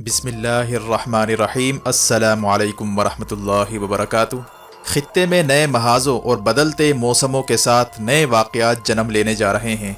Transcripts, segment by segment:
بسم اللہ الرحمن الرحیم۔ السلام علیکم ورحمۃ اللہ وبرکاتہ۔ خطے میں نئے محاذوں اور بدلتے موسموں کے ساتھ نئے واقعات جنم لینے جا رہے ہیں۔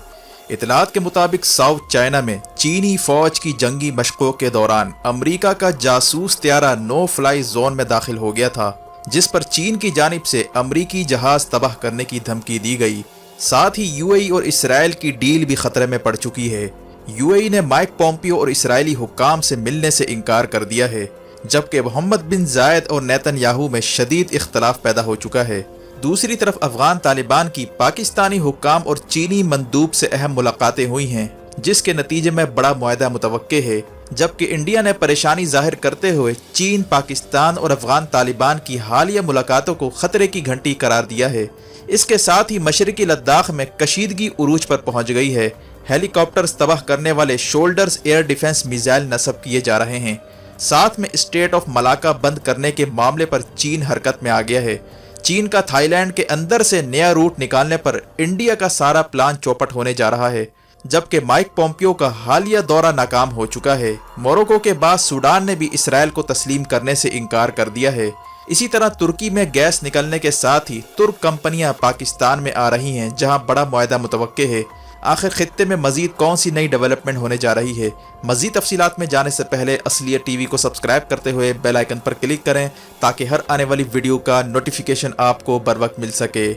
اطلاعات کے مطابق ساؤتھ چائنا میں چینی فوج کی جنگی مشقوں کے دوران امریکہ کا جاسوس طیارہ نو فلائی زون میں داخل ہو گیا تھا، جس پر چین کی جانب سے امریکی جہاز تباہ کرنے کی دھمکی دی گئی۔ ساتھ ہی یو اے ای اور اسرائیل کی ڈیل بھی خطرے میں پڑ چکی ہے۔ یو اے ای نے مائک پومپیو اور اسرائیلی حکام سے ملنے سے انکار کر دیا ہے، جبکہ محمد بن زائد اور نیتن یاہو میں شدید اختلاف پیدا ہو چکا ہے۔ دوسری طرف افغان طالبان کی پاکستانی حکام اور چینی مندوب سے اہم ملاقاتیں ہوئی ہیں، جس کے نتیجے میں بڑا معاہدہ متوقع ہے، جبکہ انڈیا نے پریشانی ظاہر کرتے ہوئے چین، پاکستان اور افغان طالبان کی حالیہ ملاقاتوں کو خطرے کی گھنٹی قرار دیا ہے۔ اس کے ساتھ ہی مشرقی لداخ میں کشیدگی عروج پر پہنچ گئی ہے۔ ہیلی کاپٹرز تباہ کرنے والے شولڈرز ایئر ڈیفنس میزائل نصب کیے جا رہے ہیں۔ ساتھ میں اسٹریٹ آف ملاکا بند کرنے کے معاملے پر چین حرکت میں آ گیا ہے۔ چین کا تھائی لینڈ کے اندر سے نیا روٹ نکالنے پر انڈیا کا سارا پلان چوپٹ ہونے جا رہا ہے، جبکہ مائک پومپیو کا حالیہ دورہ ناکام ہو چکا ہے۔ موروکو کے بعد سوڈان نے بھی اسرائیل کو تسلیم کرنے سے انکار کر دیا ہے۔ اسی طرح ترکی میں گیس نکلنے کے ساتھ ہی ترک کمپنیاں پاکستان میں آ رہی ہیں، جہاں بڑا معاہدہ متوقع ہے۔ آخر خطے میں مزید کون سی نئی ڈیولپمنٹ ہونے جا رہی ہے؟ مزید تفصیلات میں جانے سے پہلے اصلیت ٹی وی کو سبسکرائب کرتے ہوئے بیل آئیکن پر کلک کریں تاکہ ہر آنے والی ویڈیو کا نوٹیفیکیشن آپ کو بر وقت مل سکے۔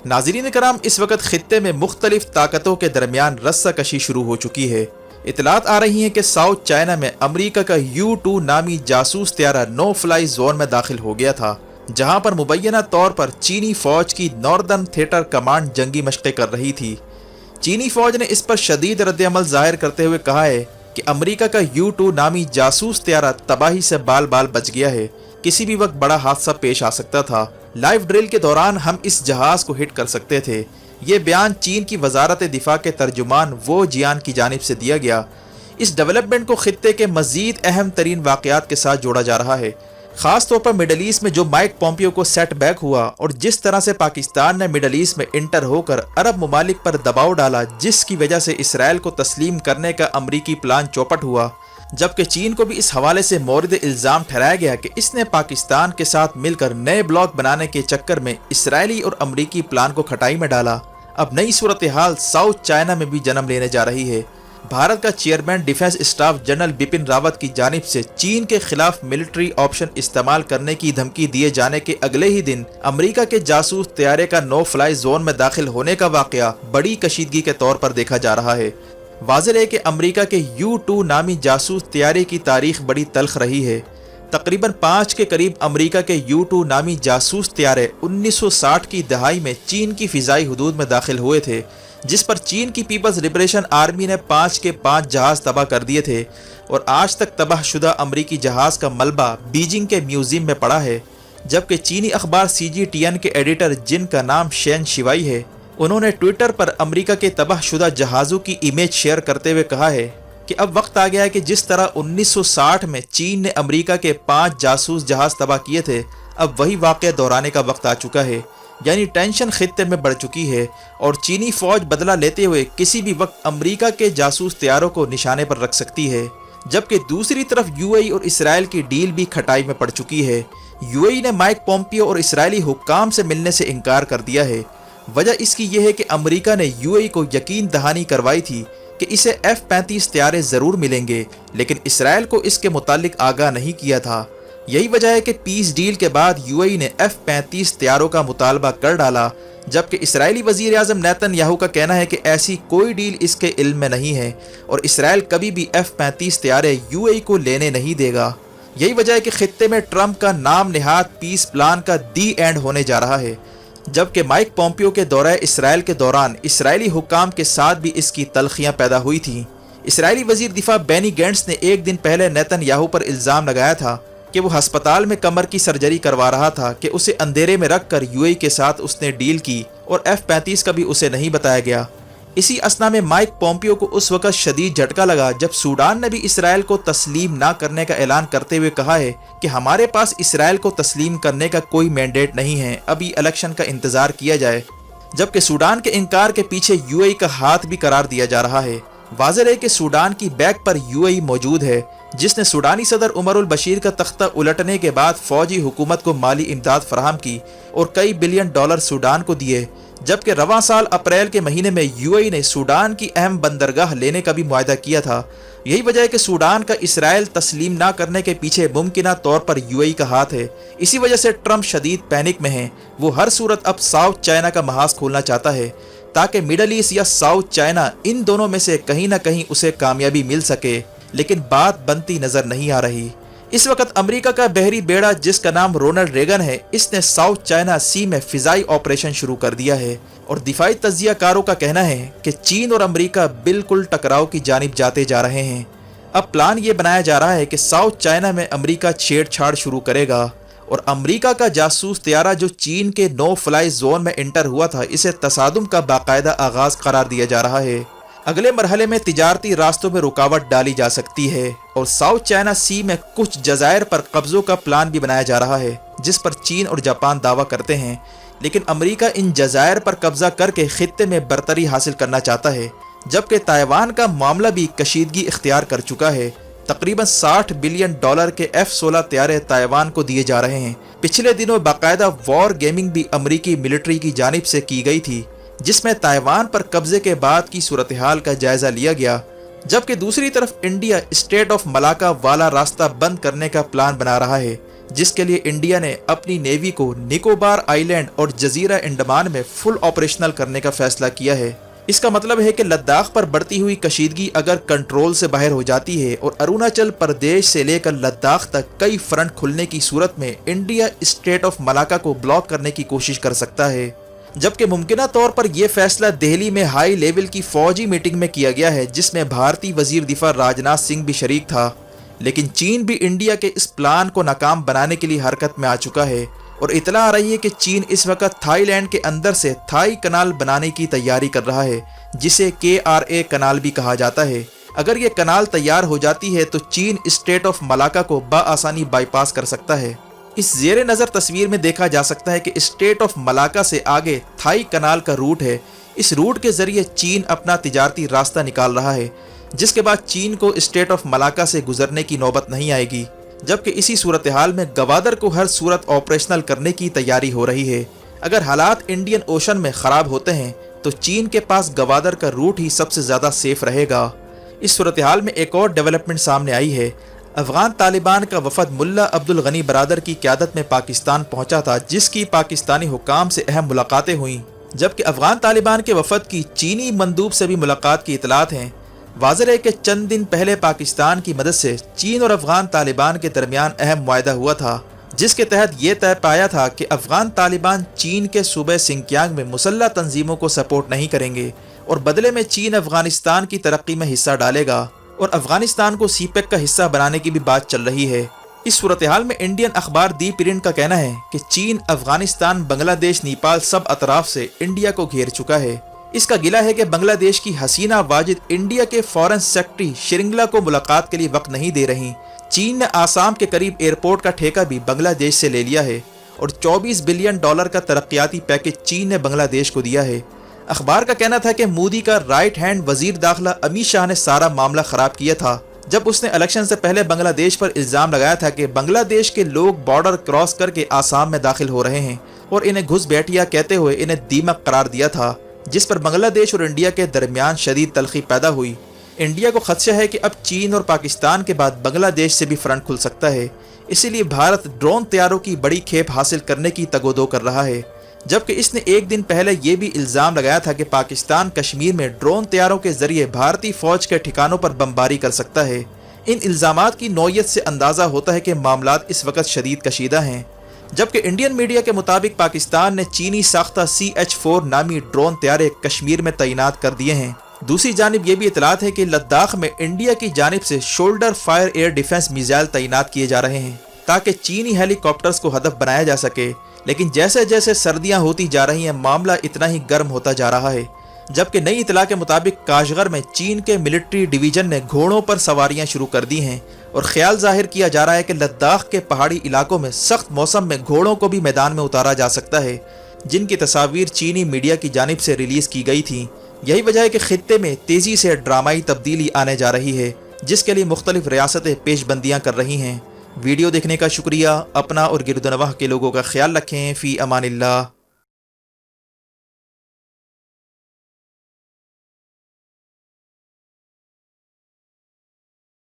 ناظرین کرام، اس وقت خطے میں مختلف طاقتوں کے درمیان رسہ کشی شروع ہو چکی ہے۔ اطلاعات آ رہی ہیں کہ ساؤتھ چائنا میں امریکہ کا U-2 نامی جاسوس طیارہ نو فلائی زون میں داخل ہو گیا تھا، جہاں پر مبینہ طور پر چینی فوج کی ناردرن تھیٹر کمانڈ جنگی مشقیں کر رہی تھی۔ چینی فوج نے اس پر شدید رد عمل ظاہر کرتے ہوئے کہا ہے کہ امریکہ کا U-2 نامی جاسوس طیارہ تباہی سے بال بال بچ گیا ہے، کسی بھی وقت بڑا حادثہ پیش آ سکتا تھا۔ لائیو ڈرل کے دوران ہم اس جہاز کو ہٹ کر سکتے تھے۔ یہ بیان چین کی وزارت دفاع کے ترجمان وو جیان کی جانب سے دیا گیا۔ اس ڈیولپمنٹ کو خطے کے مزید اہم ترین واقعات کے ساتھ جوڑا جا رہا ہے، خاص طور پر مڈل ایسٹ میں جو مائک پومپیو کو سیٹ بیک ہوا اور جس طرح سے پاکستان نے مڈل ایسٹ میں انٹر ہو کر عرب ممالک پر دباؤ ڈالا، جس کی وجہ سے اسرائیل کو تسلیم کرنے کا امریکی پلان چوپٹ ہوا، جبکہ چین کو بھی اس حوالے سے مورد الزام ٹھہرایا گیا کہ اس نے پاکستان کے ساتھ مل کر نئے بلاک بنانے کے چکر میں اسرائیلی اور امریکی پلان کو کھٹائی میں ڈالا۔ اب نئی صورتحال ساؤتھ چائنا میں بھی جنم لینے جا رہی ہے۔ بھارت کا chairman defence staff general Bipin Rawat کی جانب سے چین کے خلاف ملٹری آپشن استعمال کرنے کی دھمکی دیے جانے کے اگلے ہی دن امریکہ کے جاسوس طیارے کا نو فلائی زون میں داخل ہونے کا واقعہ بڑی کشیدگی کے طور پر دیکھا جا رہا ہے۔ واضح ہے کہ امریکہ کے U-2 نامی جاسوس طیارے کی تاریخ بڑی تلخ رہی ہے۔ تقریباً 5 کے قریب امریکہ کے U-2 نامی جاسوس طیارے 1960 کی دہائی میں چین کی فضائی حدود میں داخل ہوئے تھے، جس پر چین کی پیپلز لبریشن آرمی نے 5 کے 5 جہاز تباہ کر دیے تھے، اور آج تک تباہ شدہ امریکی جہاز کا ملبہ بیجنگ کے میوزیم میں پڑا ہے۔ جبکہ چینی اخبار CGTN کے ایڈیٹر، جن کا نام شین شیوائی ہے، انہوں نے ٹویٹر پر امریکہ کے تباہ شدہ جہازوں کی امیج شیئر کرتے ہوئے کہا ہے کہ اب وقت آ گیا ہے کہ جس طرح 1960 میں چین نے امریکہ کے 5 جاسوس جہاز تباہ کیے تھے، اب وہی واقعہ دہرانے کا وقت آ چکا ہے۔ یعنی ٹینشن خطے میں بڑھ چکی ہے اور چینی فوج بدلہ لیتے ہوئے کسی بھی وقت امریکہ کے جاسوس طیاروں کو نشانے پر رکھ سکتی ہے۔ جبکہ دوسری طرف یو اے ای اور اسرائیل کی ڈیل بھی کھٹائی میں پڑ چکی ہے۔ یو اے ای نے مائک پومپیو اور اسرائیلی حکام سے ملنے سے انکار کر دیا ہے۔ وجہ اس کی یہ ہے کہ امریکہ نے یو اے ای کو یقین دہانی کروائی تھی کہ اسے F-35 طیارے ضرور ملیں گے، لیکن اسرائیل کو اس کے متعلق آگاہ نہیں کیا تھا۔ یہی وجہ ہے کہ پیس ڈیل کے بعد یو اے ای نے F-35 طیاروں کا مطالبہ کر ڈالا، جبکہ اسرائیلی وزیر اعظم نیتن یاہو کا کہنا ہے کہ ایسی کوئی ڈیل اس کے علم میں نہیں ہے اور اسرائیل کبھی بھی F-35 طیارے یو اے ای کو لینے نہیں دے گا۔ یہی وجہ ہے کہ خطے میں ٹرمپ کا نام نہاد پیس پلان کا دی اینڈ ہونے جا رہا ہے، جبکہ مائک پومپیو کے دورہ اسرائیل کے دوران اسرائیلی حکام کے ساتھ بھی اس کی تلخیاں پیدا ہوئی تھیں۔ اسرائیلی وزیر دفاع بینی گینٹس نے ایک دن پہلے نیتن یاہو پر الزام لگایا تھا کہ وہ ہسپتال میں کمر کی سرجری کروا رہا تھا کہ اسے اندھیرے میں رکھ کر یو اے ای کے ساتھ اس نے ڈیل کی اور F-35 کا بھی اسے نہیں بتایا گیا۔ اسی اثنا میں مائک پومپیو کو اس وقت شدید جھٹکا لگا جب سوڈان نے بھی اسرائیل کو تسلیم نہ کرنے کا اعلان کرتے ہوئے کہا ہے کہ ہمارے پاس اسرائیل کو تسلیم کرنے کا کوئی مینڈیٹ نہیں ہے، ابھی الیکشن کا انتظار کیا جائے۔ جبکہ سوڈان کے انکار کے پیچھے یو اے ای کا ہاتھ بھی قرار دیا جا رہا ہے۔ واضح ہے کہ سوڈان کی بیک پر UAE موجود ہے، جس نے سوڈانی صدر عمر البشیر کا تختہ الٹنے کے بعد فوجی حکومت کو مالی امداد فراہم کی اور کئی بلین ڈالر سوڈان کو دیے، جبکہ رواں سال اپریل کے مہینے میں UAE نے سوڈان کی اہم بندرگاہ لینے کا بھی معاہدہ کیا تھا۔ یہی وجہ ہے کہ سوڈان کا اسرائیل تسلیم نہ کرنے کے پیچھے ممکنہ طور پر UAE کا ہاتھ ہے۔ اسی وجہ سے ٹرمپ شدید پینک میں ہیں، وہ ہر صورت اب ساؤتھ چائنا کا محاذ کھولنا چاہتا ہے تاکہ مڈل ایسٹ یا ساؤتھ چائنا ان دونوں میں سے کہیں نہ کہیں اسے کامیابی مل سکے، لیکن بات بنتی نظر نہیں آ رہی۔ اس وقت امریکہ کا بحری بیڑا جس کا نام رونلڈ ریگن ہے، اس نے ساؤتھ چائنا سی میں فضائی آپریشن شروع کر دیا ہے، اور دفاعی تجزیہ کاروں کا کہنا ہے کہ چین اور امریکہ بالکل ٹکراؤ کی جانب جاتے جا رہے ہیں۔ اب پلان یہ بنایا جا رہا ہے کہ ساؤتھ چائنا میں امریکہ چھیڑ چھاڑ شروع کرے گا، اور امریکہ کا جاسوس طیارہ جو چین کے نو فلائی زون میں انٹر ہوا تھا، اسے تصادم کا باقاعدہ آغاز قرار دیا جا رہا ہے۔ اگلے مرحلے میں تجارتی راستوں میں رکاوٹ ڈالی جا سکتی ہے، اور ساؤتھ چائنا سی میں کچھ جزائر پر قبضوں کا پلان بھی بنایا جا رہا ہے، جس پر چین اور جاپان دعویٰ کرتے ہیں، لیکن امریکہ ان جزائر پر قبضہ کر کے خطے میں برتری حاصل کرنا چاہتا ہے، جبکہ تائیوان کا معاملہ بھی کشیدگی اختیار کر چکا ہے۔ تقریباً $60 بلین کے F-16 طیارے تائیوان کو دیے جا رہے ہیں۔ پچھلے دنوں باقاعدہ وار گیمنگ بھی امریکی ملٹری کی جانب سے کی گئی تھی، جس میں تائیوان پر قبضے کے بعد کی صورتحال کا جائزہ لیا گیا، جبکہ دوسری طرف انڈیا اسٹریٹ آف ملاکا والا راستہ بند کرنے کا پلان بنا رہا ہے، جس کے لیے انڈیا نے اپنی نیوی کو نکوبار آئی لینڈ اور جزیرہ انڈمان میں فل آپریشنل کرنے کا فیصلہ کیا ہے۔ اس کا مطلب ہے کہ لداخ پر بڑھتی ہوئی کشیدگی اگر کنٹرول سے باہر ہو جاتی ہے اور اروناچل پردیش سے لے کر لداخ تک کئی فرنٹ کھلنے کی صورت میں انڈیا اسٹریٹ آف ملاکا کو بلاک کرنے کی کوشش کر سکتا ہے، جبکہ ممکنہ طور پر یہ فیصلہ دہلی میں ہائی لیول کی فوجی میٹنگ میں کیا گیا ہے، جس میں بھارتی وزیر دفاع راجناتھ سنگھ بھی شریک تھا، لیکن چین بھی انڈیا کے اس پلان کو ناکام بنانے کے لیے حرکت میں آ چکا ہے، اور اطلاع آ رہی ہے کہ چین اس وقت تھائی لینڈ کے اندر سے تھائی کنال بنانے کی تیاری کر رہا ہے، جسے KRA کنال بھی کہا جاتا ہے۔ اگر یہ کنال تیار ہو جاتی ہے تو چین اسٹریٹ آف ملاکا کو بآسانی بائی پاس کر سکتا ہے۔ اس زیر نظر تصویر میں دیکھا جا سکتا ہے کہ اسٹریٹ آف ملاکا سے آگے تھائی کنال کا روٹ ہے۔ اس روٹ کے ذریعے چین اپنا تجارتی راستہ نکال رہا ہے، جس کے بعد چین کو اسٹریٹ آف ملاکا سے گزرنے کی نوبت نہیں آئے گی، جبکہ اسی صورتحال میں گوادر کو ہر صورت آپریشنل کرنے کی تیاری ہو رہی ہے۔ اگر حالات انڈین اوشن میں خراب ہوتے ہیں تو چین کے پاس گوادر کا روٹ ہی سب سے زیادہ سیف رہے گا۔ اس صورتحال میں ایک اور ڈیولپمنٹ سامنے آئی ہے۔ افغان طالبان کا وفد ملا عبد الغنی برادر کی قیادت میں پاکستان پہنچا تھا، جس کی پاکستانی حکام سے اہم ملاقاتیں ہوئیں، جبکہ افغان طالبان کے وفد کی چینی مندوب سے بھی ملاقات کی اطلاعات ہیں۔ واضح ہے کہ چند دن پہلے پاکستان کی مدد سے چین اور افغان طالبان کے درمیان اہم معاہدہ ہوا تھا، جس کے تحت یہ طے پایا تھا کہ افغان طالبان چین کے صوبہ سنکیانگ میں مسلح تنظیموں کو سپورٹ نہیں کریں گے، اور بدلے میں چین افغانستان کی ترقی میں حصہ ڈالے گا، اور افغانستان کو CPEC کا حصہ بنانے کی بھی بات چل رہی ہے۔ اس صورتحال میں انڈین اخبار دی پرنٹ کا کہنا ہے کہ چین افغانستان بنگلہ دیش نیپال سب اطراف سے انڈیا کو گھیر چکا ہے۔ اس کا گلہ ہے کہ بنگلہ دیش کی حسینہ واجد انڈیا کے فارن سیکرٹری شرنگلا کو ملاقات کے لیے وقت نہیں دے رہی۔ چین نے آسام کے قریب ایئرپورٹ کا ٹھیکہ بھی بنگلہ دیش سے لے لیا ہے، اور $24 بلین کا ترقیاتی پیکج چین نے بنگلہ دیش کو دیا ہے۔ اخبار کا کہنا تھا کہ مودی کا رائٹ ہینڈ وزیر داخلہ امیت شاہ نے سارا معاملہ خراب کیا تھا، جب اس نے الیکشن سے پہلے بنگلہ دیش پر الزام لگایا تھا کہ بنگلہ دیش کے لوگ بارڈر کراس کر کے آسام میں داخل ہو رہے ہیں، اور انہیں گھس بیٹھیا کہتے ہوئے انہیں دیمک قرار دیا تھا، جس پر بنگلہ دیش اور انڈیا کے درمیان شدید تلخی پیدا ہوئی۔ انڈیا کو خدشہ ہے کہ اب چین اور پاکستان کے بعد بنگلہ دیش سے بھی فرنٹ کھل سکتا ہے، اسی لیے بھارت ڈرون طیاروں کی بڑی کھیپ حاصل کرنے کی تگودو کر رہا ہے، جبکہ اس نے ایک دن پہلے یہ بھی الزام لگایا تھا کہ پاکستان کشمیر میں ڈرون طیاروں کے ذریعے بھارتی فوج کے ٹھکانوں پر بمباری کر سکتا ہے۔ ان الزامات کی نوعیت سے اندازہ ہوتا ہے کہ معاملات اس وقت شدید کشیدہ ہیں، جبکہ انڈین میڈیا کے مطابق پاکستان نے چینی ساختہ CH-4 نامی ڈرون طیارے کشمیر میں تعینات کر دیے ہیں۔ دوسری جانب یہ بھی اطلاعات ہے کہ لداخ میں انڈیا کی جانب سے shoulder fire air defence missile تعینات کیے جا رہے ہیں تاکہ چینی ہیلی کاپٹرز کو ہدف بنایا جا سکے، لیکن جیسے جیسے سردیاں ہوتی جا رہی ہیں معاملہ اتنا ہی گرم ہوتا جا رہا ہے، جبکہ نئی اطلاع کے مطابق کاشغر میں چین کے ملٹری ڈویژن نے گھوڑوں پر سواریاں شروع کر دی ہیں، اور خیال ظاہر کیا جا رہا ہے کہ لداخ کے پہاڑی علاقوں میں سخت موسم میں گھوڑوں کو بھی میدان میں اتارا جا سکتا ہے، جن کی تصاویر چینی میڈیا کی جانب سے ریلیز کی گئی تھیں، یہی وجہ ہے کہ خطے میں تیزی سے ڈرامائی تبدیلی آنے جا رہی ہے، جس کے لیے مختلف ریاستیں پیش بندیاں کر رہی ہیں۔ ویڈیو دیکھنے کا شکریہ۔ اپنا اور گرد و نواح کے لوگوں کا خیال رکھیں۔ فی امان اللہ۔